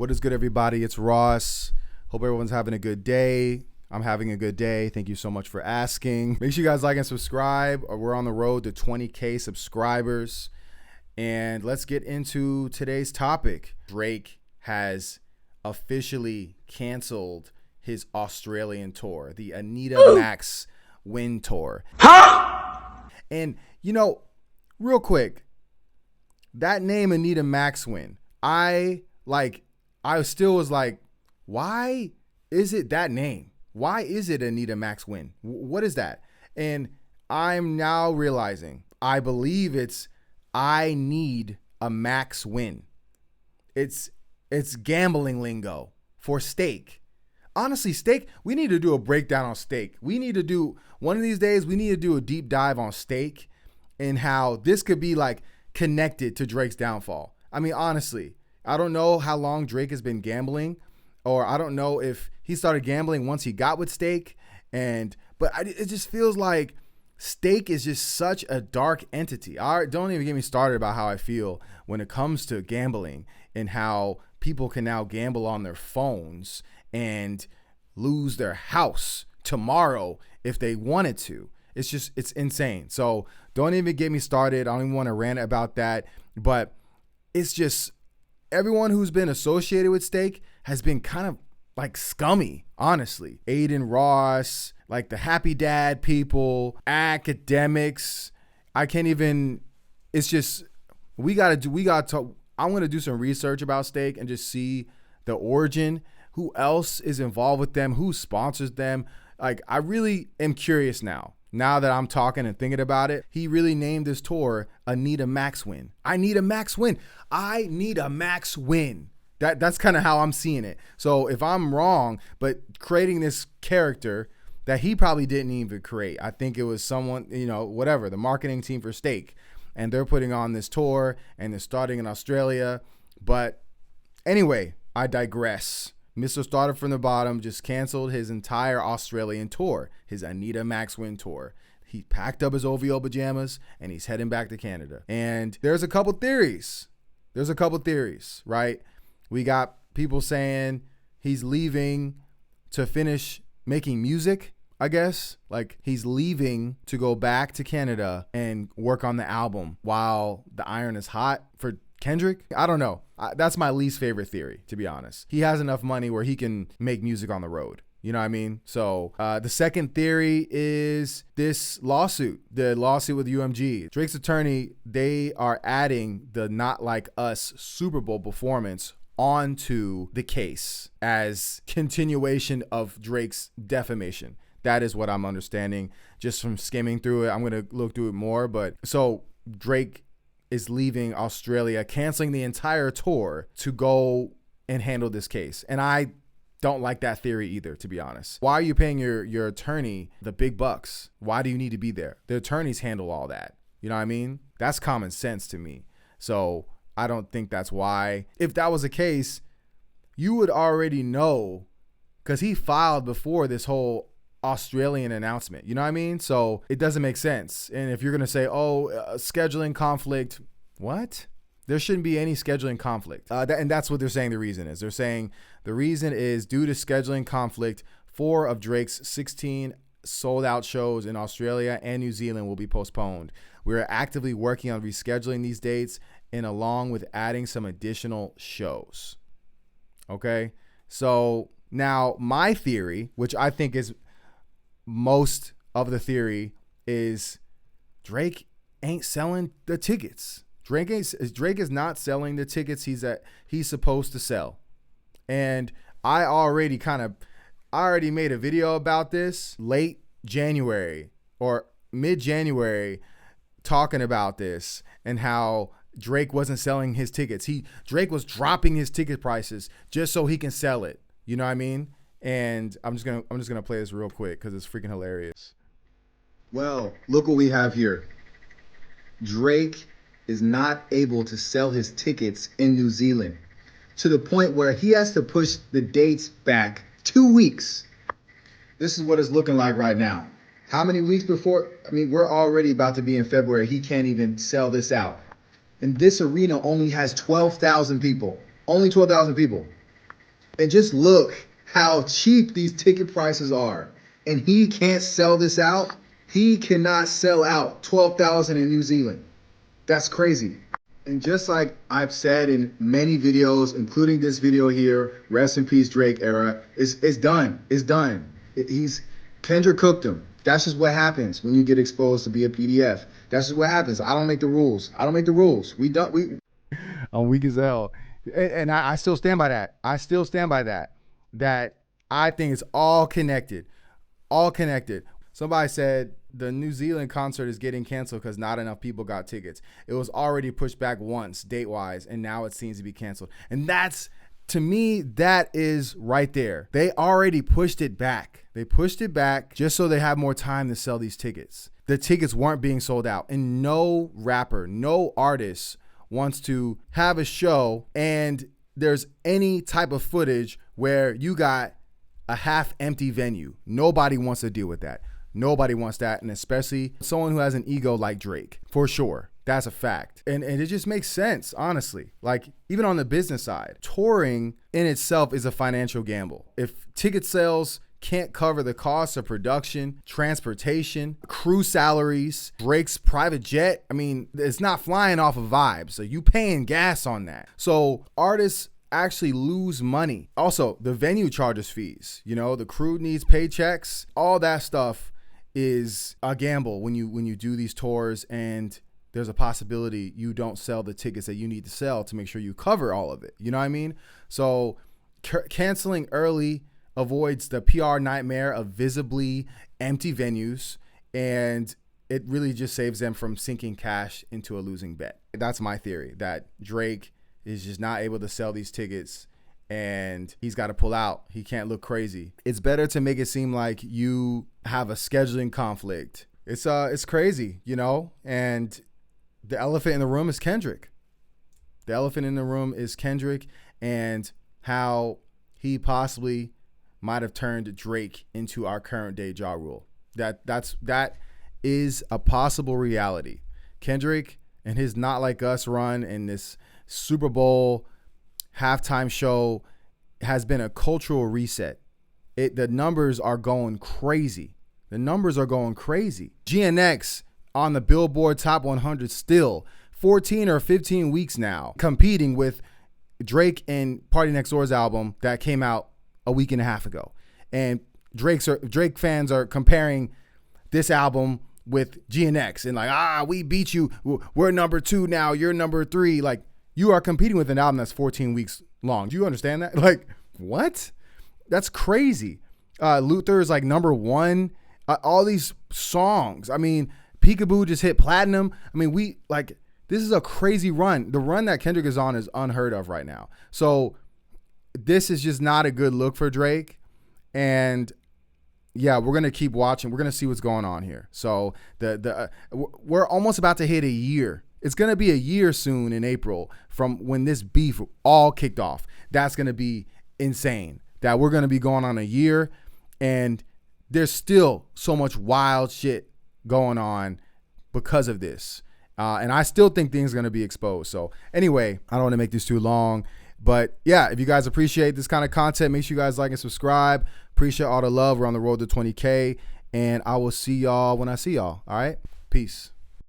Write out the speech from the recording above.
What is good, everybody? It's Ross. Hope everyone's having a good day. I'm having a good day. Thank you so much for asking. Make sure you guys like and subscribe. We're on the road to 20K subscribers. And let's get into today's topic. Drake has officially canceled his Australian tour, the Anita Max Win Tour. And, you know, real quick, that name Anita Max Win, I still was like, why is it that name? Why is it Anita Max Win? What is that? And I'm now realizing, I believe it's I need a max win. It's gambling lingo for steak. Honestly, steak, we need to do a breakdown on steak. We need to do, one of these days, we need to do a deep dive on steak and how this could be like connected to Drake's downfall. I mean, honestly, I don't know how long Drake has been gambling, or I don't know if he started gambling once he got with steak. But it just feels like steak is just such a dark entity. Don't even get me started about how I feel when it comes to gambling and how people can now gamble on their phones and lose their house tomorrow if they wanted to. It's insane. So don't even get me started. I don't even want to rant about that, but it's just everyone who's been associated with steak has been kind of like scummy, honestly. Aiden Ross, like the Happy Dad people, academics. I can't even, it's just, we got to, I'm going to do some research about steak and just see the origin, who else is involved with them, who sponsors them. Like, I really am curious now that I'm talking and thinking about it. He really named this tour Anita Max Win. I need a max win. I need a max win. That's kind of how I'm seeing it. So if I'm wrong, but creating this character that he probably didn't even create, I think it was someone, whatever, the marketing team for steak, and they're putting on this tour and they're starting in Australia. But anyway, I digress. Mr. Started from the bottom just canceled his entire Australian tour, his Anita Max Win tour. He packed up his OVO pajamas and he's heading back to Canada. And there's a couple theories. Right? We got people saying he's leaving to finish making music, I guess. Like, he's leaving to go back to Canada and work on the album while the iron is hot for Kendrick. I don't know. That's my least favorite theory, to be honest. He has enough money where he can make music on the road. You know what I mean? So the second theory is this lawsuit, the lawsuit with UMG. Drake's attorney, they are adding the Not Like Us Super Bowl performance onto the case as continuation of Drake's defamation. That is what I'm understanding just from skimming through it. I'm going to look through it more. But so Drake is leaving Australia, canceling the entire tour to go and handle this case. And I don't like that theory either, to be honest. Why are you paying your attorney the big bucks? Why do you need to be there? The attorneys handle all that. You know what I mean? That's common sense to me. So I don't think that's why. If that was the case, you would already know, because he filed before this whole Australian announcement. You know what I mean? So it doesn't make sense. And if you're going to say, scheduling conflict, what? There shouldn't be any scheduling conflict. And that's what they're saying the reason is. They're saying the reason is due to scheduling conflict, 4 of Drake's 16 sold out shows in Australia and New Zealand will be postponed. We're actively working on rescheduling these dates and along with adding some additional shows. Okay? So now my theory, which I think is most of the theory, is Drake ain't selling the tickets. Drake is not selling the tickets he's supposed to sell. And I already made a video about this late January or mid-January talking about this and how Drake wasn't selling his tickets. Drake was dropping his ticket prices just so he can sell it. You know what I mean? And I'm just gonna play this real quick because it's freaking hilarious. Well, look what we have here. Drake is not able to sell his tickets in New Zealand to the point where he has to push the dates back 2 weeks. This is what it's looking like right now. How many weeks before? I mean, we're already about to be in February. He can't even sell this out. And this arena only has 12,000 people. Only 12,000 people. And just look how cheap these ticket prices are. And he can't sell this out. He cannot sell out 12,000 in New Zealand. That's crazy. And just like I've said in many videos, including this video here, rest in peace Drake era, it's done. It's done. He's Kendrick cooked him. That's just what happens when you get exposed to be a PDF. That's just what happens. I don't make the rules. I don't make the rules. I'm weak as hell. And I still stand by that. I still stand by that. That I think it's all connected. All connected. Somebody said the New Zealand concert is getting canceled because not enough people got tickets. It was already pushed back once, date-wise, and now it seems to be canceled. And that's, to me, that is right there. They already pushed it back. They pushed it back just so they have more time to sell these tickets. The tickets weren't being sold out. And no rapper, no artist wants to have a show and there's any type of footage where you got a half empty venue. Nobody wants to deal with that. Nobody wants that. And especially someone who has an ego like Drake, for sure. That's a fact. And it just makes sense, honestly. Like, even on the business side, touring in itself is a financial gamble. If ticket sales can't cover the cost of production, transportation, crew salaries, Drake's private jet, I mean, it's not flying off of vibes. So you paying gas on that. So artists actually lose money. Also, the venue charges fees. You know, the crew needs paychecks. All that stuff is a gamble when you do these tours, and there's a possibility you don't sell the tickets that you need to sell to make sure you cover all of it. You know what I mean? So canceling early avoids the PR nightmare of visibly empty venues, and it really just saves them from sinking cash into a losing bet. That's my theory, that Drake is just not able to sell these tickets and he's got to pull out. He can't look crazy. It's better to make it seem like you have a scheduling conflict. It's crazy, you know? And the elephant in the room is Kendrick. The elephant in the room is Kendrick and how he possibly might have turned Drake into our current day Ja Rule. That is a possible reality. Kendrick and his Not Like Us run in this Super Bowl halftime show has been a cultural reset. The numbers are going crazy. The numbers are going crazy. GNX on the Billboard Top 100 still 14 or 15 weeks now, competing with Drake and Party Next Door's album that came out a week and a half ago. And Drake fans are comparing this album with GNX and like, we beat you. We're number 2 now. You're number 3. Like, you are competing with an album that's 14 weeks long. Do you understand that? Like, what? That's crazy. Luther is like number 1. All these songs. I mean, Peekaboo just hit platinum. I mean, this is a crazy run. The run that Kendrick is on is unheard of right now. So this is just not a good look for Drake. And yeah, we're going to keep watching. We're going to see what's going on here. So we're almost about to hit a year. It's going to be a year soon in April from when this beef all kicked off. That's going to be insane. That we're going to be going on a year, and there's still so much wild shit going on because of this. And I still think things are going to be exposed. So anyway, I don't want to make this too long. But yeah, if you guys appreciate this kind of content, make sure you guys like and subscribe. Appreciate all the love. We're on the road to 20K. And I will see y'all when I see y'all. All right? Peace.